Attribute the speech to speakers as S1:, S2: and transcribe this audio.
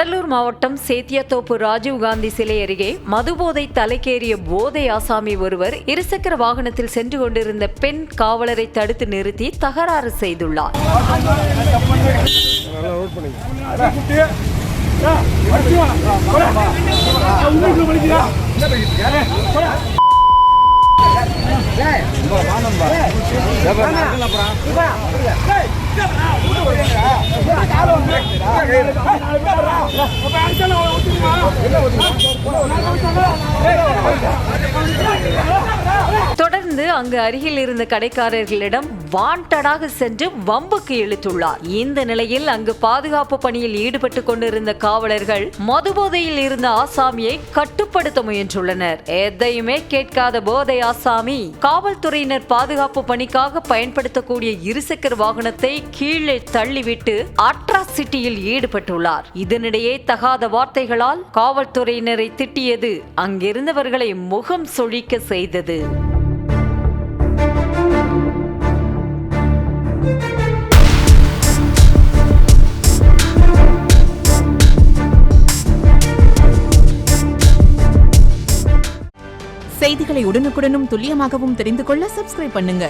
S1: கடலூர் மாவட்டம் சேத்தியாத்தோப்பு ராஜீவ்காந்தி சிலை அருகே மதுபோதை தலைக்கேறிய போதை ஆசாமி ஒருவர் இருசக்கர வாகனத்தில் சென்று கொண்டிருந்த பெண் காவலரை தடுத்து நிறுத்தி தகராறு செய்துள்ளார். தொடர்ந்து அங்கு அருகில் இருந்த கடைக்காரர்களிடம் வாண்டடாக சென்று வம்புக்கு இழுத்துள்ளார். இந்த நிலையில் அங்கு பாதுகாப்பு பணியில் ஈடுபட்டுக் கொண்டிருந்த காவலர்கள் மதுபோதையில் இருந்த ஆசாமியை கட்டுப்படுத்த முயன்றுள்ளனர். எதையுமே கேட்காத போதை ஆசாமி காவல்துறையினர் பாதுகாப்பு பணிக்காக பயன்படுத்தக்கூடிய இருசக்கர வாகனத்தை கீழே தள்ளிவிட்டு அட்ராசிட்டியில் ஈடுபட்டுள்ளார். இதனிடையே தகாத வார்த்தைகளால் காவல்துறையினரை திட்டியது அங்கிருந்தவர்களை முகம் சொழிக்க செய்தது.
S2: செய்திகளை உடனுக்குடனும் துல்லியமாகவும் தெரிந்து கொள்ள சப்ஸ்கிரைப் பண்ணுங்க.